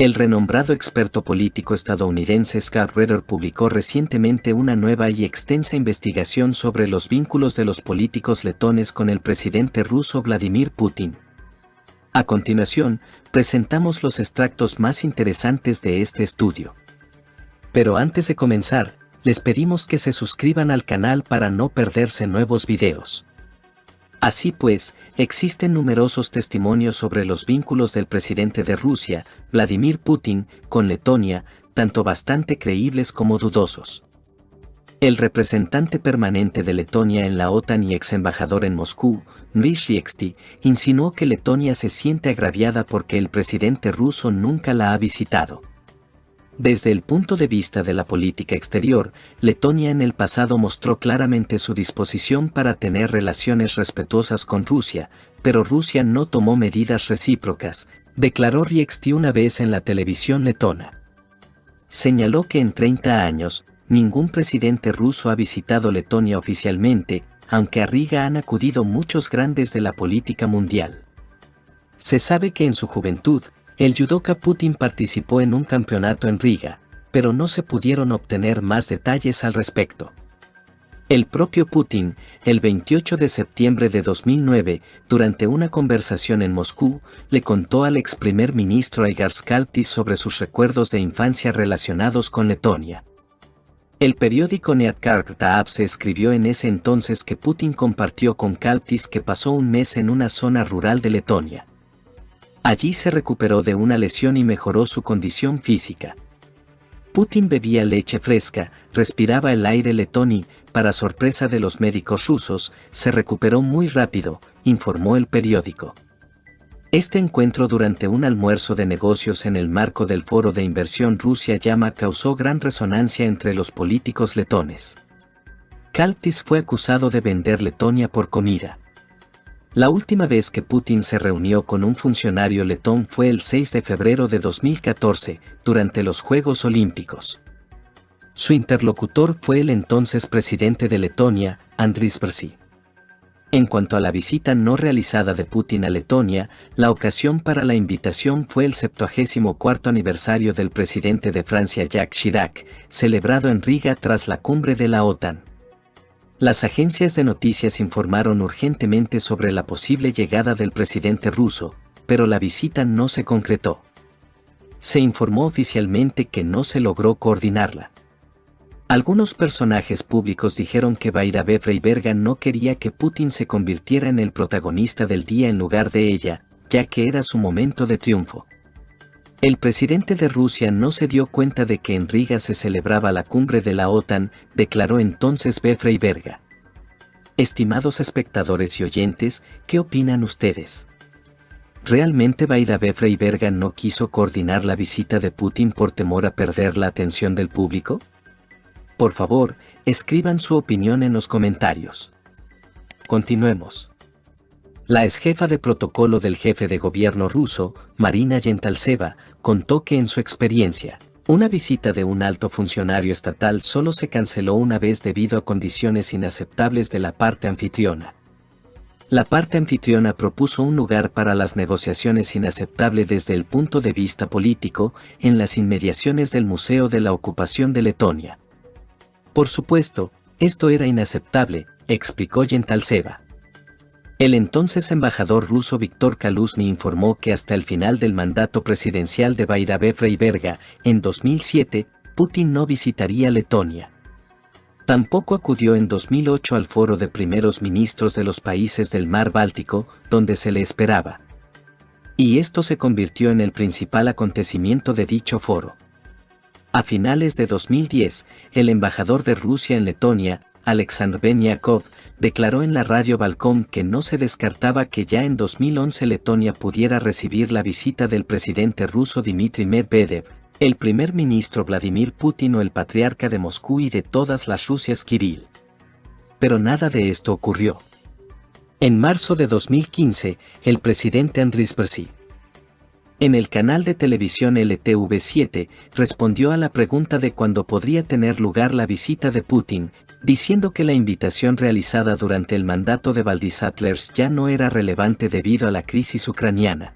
El renombrado experto político estadounidense Scott Ritter publicó recientemente una nueva y extensa investigación sobre los vínculos de los políticos letones con el presidente ruso Vladimir Putin. A continuación, presentamos los extractos más interesantes de este estudio. Pero antes de comenzar, les pedimos que se suscriban al canal para no perderse nuevos videos. Así pues, existen numerosos testimonios sobre los vínculos del presidente de Rusia, Vladimir Putin, con Letonia, tanto bastante creíbles como dudosos. El representante permanente de Letonia en la OTAN y ex embajador en Moscú, Dmytro Riexti, insinuó que Letonia se siente agraviada porque el presidente ruso nunca la ha visitado. Desde el punto de vista de la política exterior, Letonia en el pasado mostró claramente su disposición para tener relaciones respetuosas con Rusia, pero Rusia no tomó medidas recíprocas, declaró Riexti una vez en la televisión letona. Señaló que en 30 años, ningún presidente ruso ha visitado Letonia oficialmente, aunque a Riga han acudido muchos grandes de la política mundial. Se sabe que en su juventud, el judoka Putin participó en un campeonato en Riga, pero no se pudieron obtener más detalles al respecto. El propio Putin, el 28 de septiembre de 2009, durante una conversación en Moscú, le contó al ex primer ministro Igor Skalptis sobre sus recuerdos de infancia relacionados con Letonia. El periódico Neat Karta se escribió en ese entonces que Putin compartió con Skalptis que pasó un mes en una zona rural de Letonia. Allí se recuperó de una lesión y mejoró su condición física. Putin bebía leche fresca, respiraba el aire letón y, para sorpresa de los médicos rusos, se recuperó muy rápido, informó el periódico. Este encuentro durante un almuerzo de negocios en el marco del Foro de Inversión Rusia-Llama causó gran resonancia entre los políticos letones. Skalptis fue acusado de vender Letonia por comida. La última vez que Putin se reunió con un funcionario letón fue el 6 de febrero de 2014, durante los Juegos Olímpicos. Su interlocutor fue el entonces presidente de Letonia, Andris Bėrziņš. En cuanto a la visita no realizada de Putin a Letonia, la ocasión para la invitación fue el 74º aniversario del presidente de Francia Jacques Chirac, celebrado en Riga tras la cumbre de la OTAN. Las agencias de noticias informaron urgentemente sobre la posible llegada del presidente ruso, pero la visita no se concretó. Se informó oficialmente que no se logró coordinarla. Algunos personajes públicos dijeron que Vaida Freiberga no quería que Putin se convirtiera en el protagonista del día en lugar de ella, ya que era su momento de triunfo. El presidente de Rusia no se dio cuenta de que en Riga se celebraba la cumbre de la OTAN, declaró entonces Freiberga. Estimados espectadores y oyentes, ¿qué opinan ustedes? ¿Realmente Vaida Freiberga no quiso coordinar la visita de Putin por temor a perder la atención del público? Por favor, escriban su opinión en los comentarios. Continuemos. La exjefa de protocolo del jefe de gobierno ruso, Marina Yentaltseva, contó que en su experiencia, una visita de un alto funcionario estatal solo se canceló una vez debido a condiciones inaceptables de la parte anfitriona. La parte anfitriona propuso un lugar para las negociaciones inaceptable desde el punto de vista político, en las inmediaciones del Museo de la Ocupación de Letonia. Por supuesto, esto era inaceptable, explicó Yentaltseva. El entonces embajador ruso Viktor Kaluzny informó que hasta el final del mandato presidencial de Vaida Freiberga, en 2007, Putin no visitaría Letonia. Tampoco acudió en 2008 al foro de primeros ministros de los países del Mar Báltico, donde se le esperaba. Y esto se convirtió en el principal acontecimiento de dicho foro. A finales de 2010, el embajador de Rusia en Letonia, Alexander Benyakov, declaró en la radio Balcón que no se descartaba que ya en 2011 Letonia pudiera recibir la visita del presidente ruso Dmitry Medvedev, el primer ministro Vladimir Putin o el patriarca de Moscú y de todas las Rusias Kirill. Pero nada de esto ocurrió. En marzo de 2015, el presidente Andris Bėrziņš, en el canal de televisión LTV7, respondió a la pregunta de cuándo podría tener lugar la visita de Putin, diciendo que la invitación realizada durante el mandato de Valdis Adlers ya no era relevante debido a la crisis ucraniana.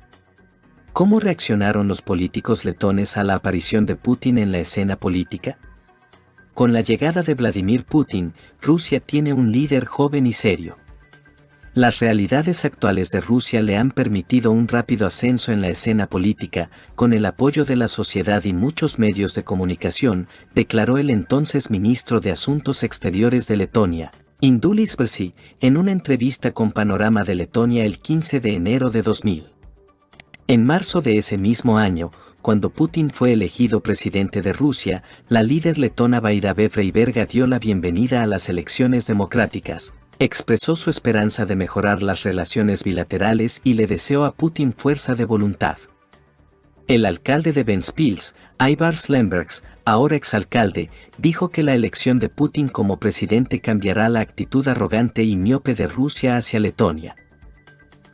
¿Cómo reaccionaron los políticos letones a la aparición de Putin en la escena política? Con la llegada de Vladimir Putin, Rusia tiene un líder joven y serio. Las realidades actuales de Rusia le han permitido un rápido ascenso en la escena política, con el apoyo de la sociedad y muchos medios de comunicación, declaró el entonces ministro de Asuntos Exteriores de Letonia, Indulis Brzi, en una entrevista con Panorama de Letonia el 15 de enero de 2000. En marzo de ese mismo año, cuando Putin fue elegido presidente de Rusia, la líder letona Vaidave Freiberga dio la bienvenida a las elecciones democráticas, expresó su esperanza de mejorar las relaciones bilaterales y le deseó a Putin fuerza de voluntad. El alcalde de Ventspils, Aivars Lembergs, ahora exalcalde, dijo que la elección de Putin como presidente cambiará la actitud arrogante y miope de Rusia hacia Letonia.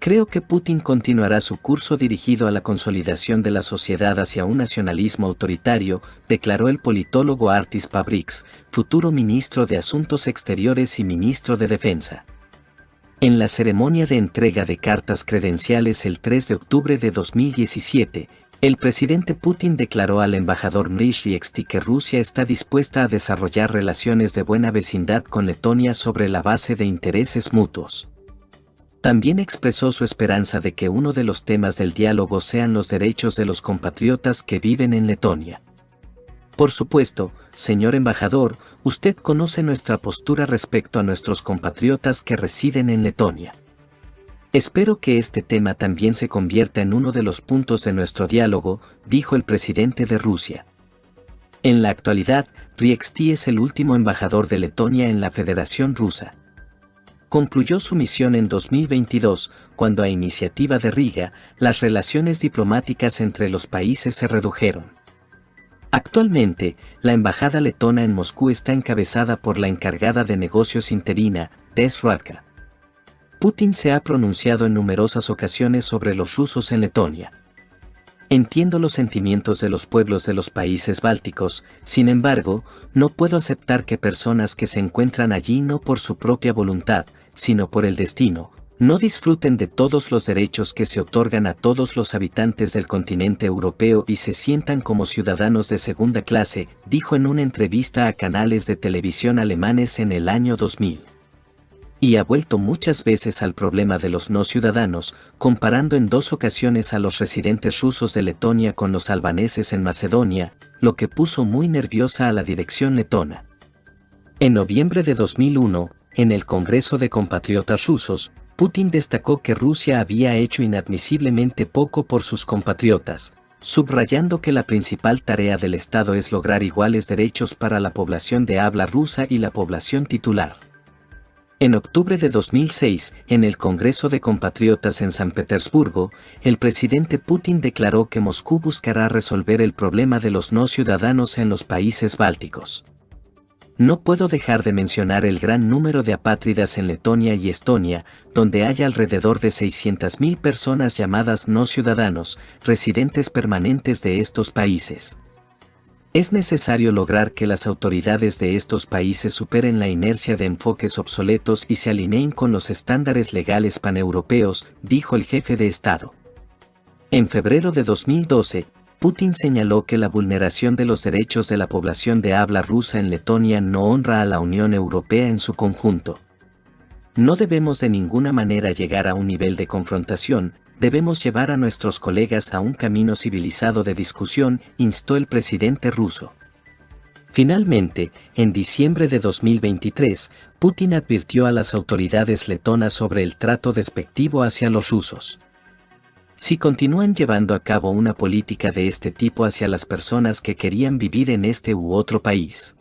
Creo que Putin continuará su curso dirigido a la consolidación de la sociedad hacia un nacionalismo autoritario, declaró el politólogo Artis Pabriks, futuro ministro de Asuntos Exteriores y ministro de Defensa. En la ceremonia de entrega de cartas credenciales el 3 de octubre de 2017, el presidente Putin declaró al embajador Mrishrievsky que Rusia está dispuesta a desarrollar relaciones de buena vecindad con Letonia sobre la base de intereses mutuos. También expresó su esperanza de que uno de los temas del diálogo sean los derechos de los compatriotas que viven en Letonia. Por supuesto, señor embajador, usted conoce nuestra postura respecto a nuestros compatriotas que residen en Letonia. Espero que este tema también se convierta en uno de los puntos de nuestro diálogo, dijo el presidente de Rusia. En la actualidad, Riexti es el último embajador de Letonia en la Federación Rusa. Concluyó su misión en 2022, cuando a iniciativa de Riga, las relaciones diplomáticas entre los países se redujeron. Actualmente, la embajada letona en Moscú está encabezada por la encargada de negocios interina, Des Radka. Putin se ha pronunciado en numerosas ocasiones sobre los rusos en Letonia. Entiendo los sentimientos de los pueblos de los países bálticos, sin embargo, no puedo aceptar que personas que se encuentran allí no por su propia voluntad, sino por el destino, no disfruten de todos los derechos que se otorgan a todos los habitantes del continente europeo y se sientan como ciudadanos de segunda clase, dijo en una entrevista a canales de televisión alemanes en el año 2000. Y ha vuelto muchas veces al problema de los no ciudadanos, comparando en 2 ocasiones a los residentes rusos de Letonia con los albaneses en Macedonia, lo que puso muy nerviosa a la dirección letona. En noviembre de 2001, en el Congreso de Compatriotas Rusos, Putin destacó que Rusia había hecho inadmisiblemente poco por sus compatriotas, subrayando que la principal tarea del Estado es lograr iguales derechos para la población de habla rusa y la población titular. En octubre de 2006, en el Congreso de Compatriotas en San Petersburgo, el presidente Putin declaró que Moscú buscará resolver el problema de los no ciudadanos en los países bálticos. No puedo dejar de mencionar el gran número de apátridas en Letonia y Estonia, donde hay alrededor de 600.000 personas llamadas no ciudadanos, residentes permanentes de estos países. Es necesario lograr que las autoridades de estos países superen la inercia de enfoques obsoletos y se alineen con los estándares legales paneuropeos, dijo el jefe de Estado. En febrero de 2012, Putin señaló que la vulneración de los derechos de la población de habla rusa en Letonia no honra a la Unión Europea en su conjunto. No debemos de ninguna manera llegar a un nivel de confrontación, debemos llevar a nuestros colegas a un camino civilizado de discusión, instó el presidente ruso. Finalmente, en diciembre de 2023, Putin advirtió a las autoridades letonas sobre el trato despectivo hacia los rusos. Si continúan llevando a cabo una política de este tipo hacia las personas que querían vivir en este u otro país,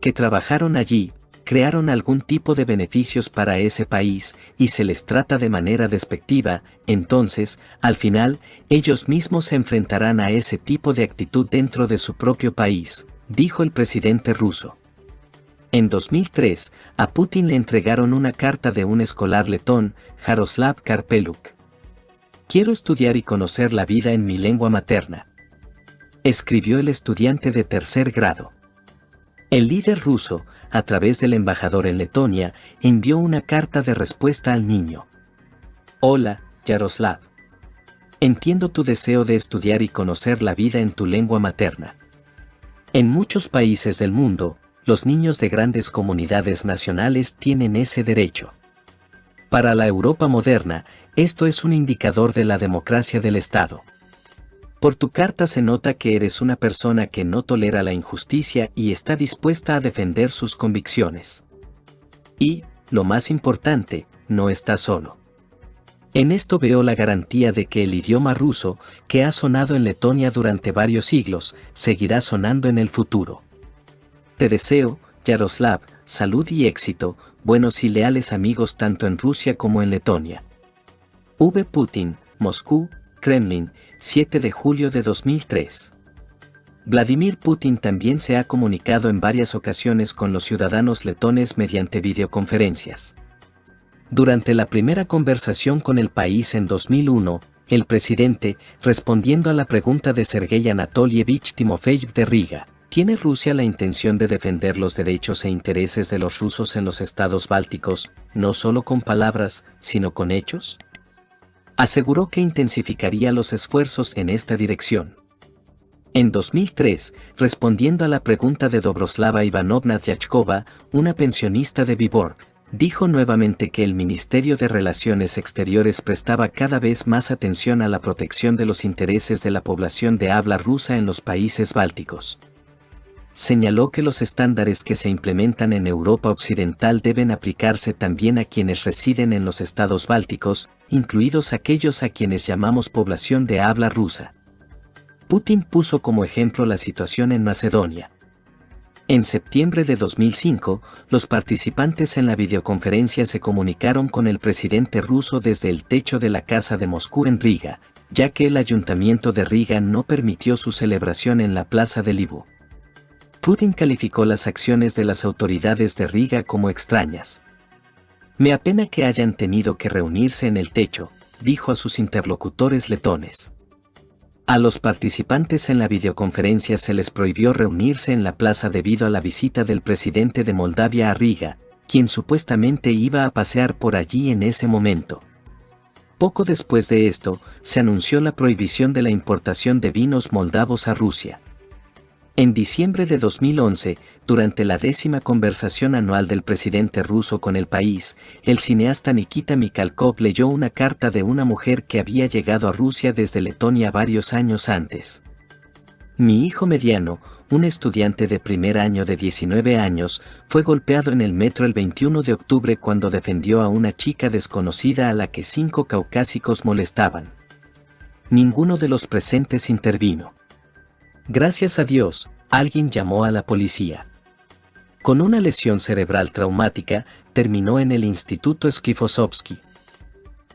que trabajaron allí, crearon algún tipo de beneficios para ese país y se les trata de manera despectiva, entonces, al final, ellos mismos se enfrentarán a ese tipo de actitud dentro de su propio país, dijo el presidente ruso. En 2003, a Putin le entregaron una carta de un escolar letón, Jaroslav Karpeluk. Quiero estudiar y conocer la vida en mi lengua materna, escribió el estudiante de 3er grado. El líder ruso, a través del embajador en Letonia, envió una carta de respuesta al niño. Hola, Yaroslav. Entiendo tu deseo de estudiar y conocer la vida en tu lengua materna. En muchos países del mundo, los niños de grandes comunidades nacionales tienen ese derecho. Para la Europa moderna, esto es un indicador de la democracia del Estado. Por tu carta se nota que eres una persona que no tolera la injusticia y está dispuesta a defender sus convicciones. Y, lo más importante, no estás solo. En esto veo la garantía de que el idioma ruso, que ha sonado en Letonia durante varios siglos, seguirá sonando en el futuro. Te deseo, Yaroslav, salud y éxito, buenos y leales amigos tanto en Rusia como en Letonia. V. Putin, Moscú, Kremlin, 7 de julio de 2003. Vladimir Putin también se ha comunicado en varias ocasiones con los ciudadanos letones mediante videoconferencias. Durante la primera conversación con el país en 2001, el presidente, respondiendo a la pregunta de Sergei Anatolievich Timofeyev de Riga, ¿tiene Rusia la intención de defender los derechos e intereses de los rusos en los estados bálticos, no solo con palabras, sino con hechos? Aseguró que intensificaría los esfuerzos en esta dirección. En 2003, respondiendo a la pregunta de Dobroslava Ivanovna Dyatkova, una pensionista de Vyborg, dijo nuevamente que el Ministerio de Relaciones Exteriores prestaba cada vez más atención a la protección de los intereses de la población de habla rusa en los países bálticos. Señaló que los estándares que se implementan en Europa Occidental deben aplicarse también a quienes residen en los estados bálticos, incluidos aquellos a quienes llamamos población de habla rusa. Putin puso como ejemplo la situación en Macedonia. En septiembre de 2005, los participantes en la videoconferencia se comunicaron con el presidente ruso desde el techo de la Casa de Moscú en Riga, ya que el ayuntamiento de Riga no permitió su celebración en la Plaza del Ivo. Putin calificó las acciones de las autoridades de Riga como extrañas. Me apena que hayan tenido que reunirse en el techo, dijo a sus interlocutores letones. A los participantes en la videoconferencia se les prohibió reunirse en la plaza debido a la visita del presidente de Moldavia a Riga, quien supuestamente iba a pasear por allí en ese momento. Poco después de esto, se anunció la prohibición de la importación de vinos moldavos a Rusia. En diciembre de 2011, durante la 10ª conversación anual del presidente ruso con el país, el cineasta Nikita Mikhalkov leyó una carta de una mujer que había llegado a Rusia desde Letonia varios años antes. Mi hijo mediano, un estudiante de primer año de 19 años, fue golpeado en el metro el 21 de octubre cuando defendió a una chica desconocida a la que 5 caucásicos molestaban. Ninguno de los presentes intervino. Gracias a Dios, alguien llamó a la policía. Con una lesión cerebral traumática, terminó en el Instituto Sklifosovsky.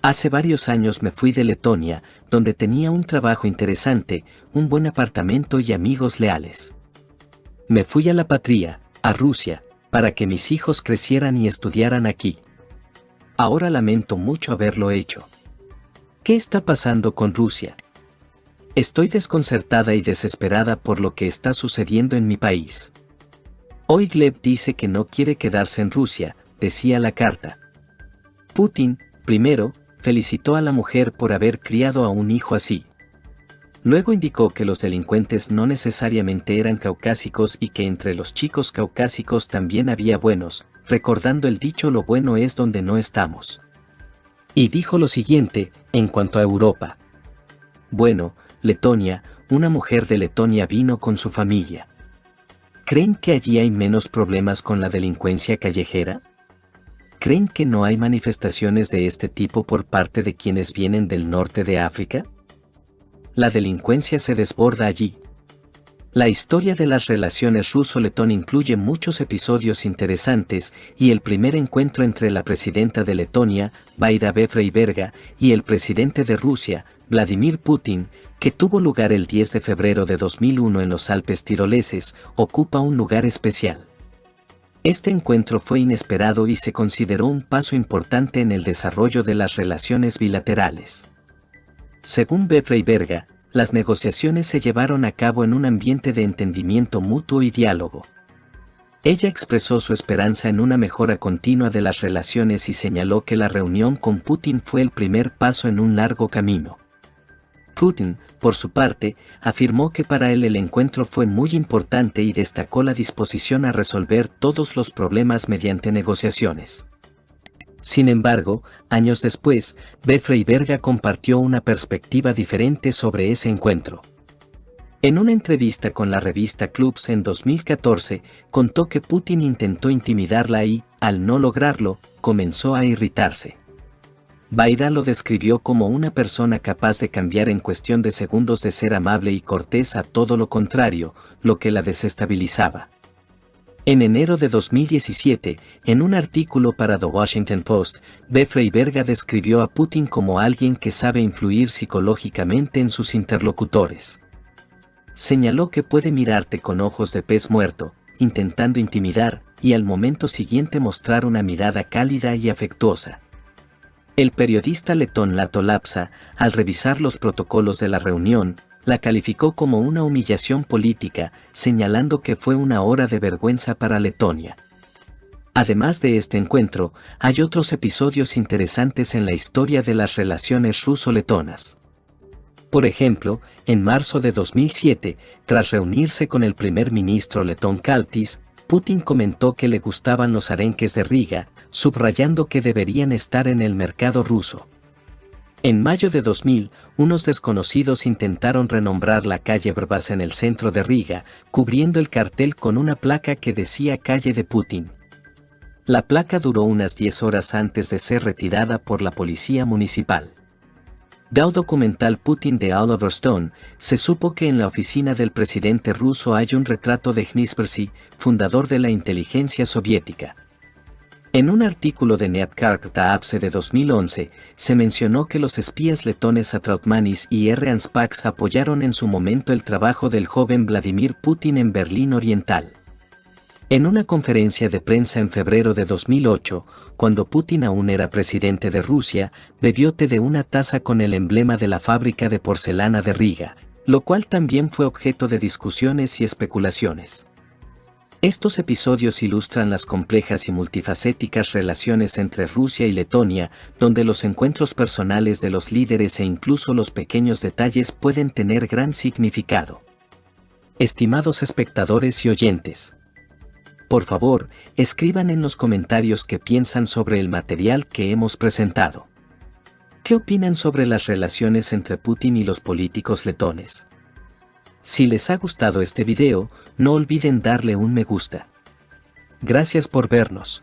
Hace varios años me fui de Letonia, donde tenía un trabajo interesante, un buen apartamento y amigos leales. Me fui a la patria, a Rusia, para que mis hijos crecieran y estudiaran aquí. Ahora lamento mucho haberlo hecho. ¿Qué está pasando con Rusia? Estoy desconcertada y desesperada por lo que está sucediendo en mi país. Hoy Gleb dice que no quiere quedarse en Rusia, decía la carta. Putin, primero, felicitó a la mujer por haber criado a un hijo así. Luego indicó que los delincuentes no necesariamente eran caucásicos y que entre los chicos caucásicos también había buenos, recordando el dicho lo bueno es donde no estamos. Y dijo lo siguiente, en cuanto a Europa. Bueno, Letonia, una mujer de Letonia vino con su familia. ¿Creen que allí hay menos problemas con la delincuencia callejera? ¿Creen que no hay manifestaciones de este tipo por parte de quienes vienen del norte de África? La delincuencia se desborda allí. La historia de las relaciones ruso-letón incluye muchos episodios interesantes y el primer encuentro entre la presidenta de Letonia, Vaida Vefreiberga, y el presidente de Rusia, Vladimir Putin, que tuvo lugar el 10 de febrero de 2001 en los Alpes tiroleses, ocupa un lugar especial. Este encuentro fue inesperado y se consideró un paso importante en el desarrollo de las relaciones bilaterales. Según Vefreiberga, las negociaciones se llevaron a cabo en un ambiente de entendimiento mutuo y diálogo. Ella expresó su esperanza en una mejora continua de las relaciones y señaló que la reunión con Putin fue el primer paso en un largo camino. Putin, por su parte, afirmó que para él el encuentro fue muy importante y destacó la disposición a resolver todos los problemas mediante negociaciones. Sin embargo, años después, B. Freiberga compartió una perspectiva diferente sobre ese encuentro. En una entrevista con la revista Clubs en 2014, contó que Putin intentó intimidarla y, al no lograrlo, comenzó a irritarse. Baida lo describió como una persona capaz de cambiar en cuestión de segundos de ser amable y cortés a todo lo contrario, lo que la desestabilizaba. En enero de 2017, en un artículo para The Washington Post, B. Freiberga describió a Putin como alguien que sabe influir psicológicamente en sus interlocutores. Señaló que puede mirarte con ojos de pez muerto, intentando intimidar, y al momento siguiente mostrar una mirada cálida y afectuosa. El periodista letón Lato Lapsa, al revisar los protocolos de la reunión, la calificó como una humillación política, señalando que fue una hora de vergüenza para Letonia. Además de este encuentro, hay otros episodios interesantes en la historia de las relaciones ruso-letonas. Por ejemplo, en marzo de 2007, tras reunirse con el primer ministro letón Kaltis, Putin comentó que le gustaban los arenques de Riga, subrayando que deberían estar en el mercado ruso. En mayo de 2000, unos desconocidos intentaron renombrar la calle Brvas en el centro de Riga, cubriendo el cartel con una placa que decía Calle de Putin. La placa duró unas 10 horas antes de ser retirada por la policía municipal. Del documental Putin de Oliver Stone, se supo que en la oficina del presidente ruso hay un retrato de Gnizpersky, fundador de la inteligencia soviética. En un artículo de Neatkarta Apse de 2011, se mencionó que los espías letones Atrautmanis y R. Anspaks apoyaron en su momento el trabajo del joven Vladimir Putin en Berlín Oriental. En una conferencia de prensa en febrero de 2008, cuando Putin aún era presidente de Rusia, bebió té de una taza con el emblema de la fábrica de porcelana de Riga, lo cual también fue objeto de discusiones y especulaciones. Estos episodios ilustran las complejas y multifacéticas relaciones entre Rusia y Letonia, donde los encuentros personales de los líderes e incluso los pequeños detalles pueden tener gran significado. Estimados espectadores y oyentes, por favor, escriban en los comentarios qué piensan sobre el material que hemos presentado. ¿Qué opinan sobre las relaciones entre Putin y los políticos letones? Si les ha gustado este video, no olviden darle un me gusta. Gracias por vernos.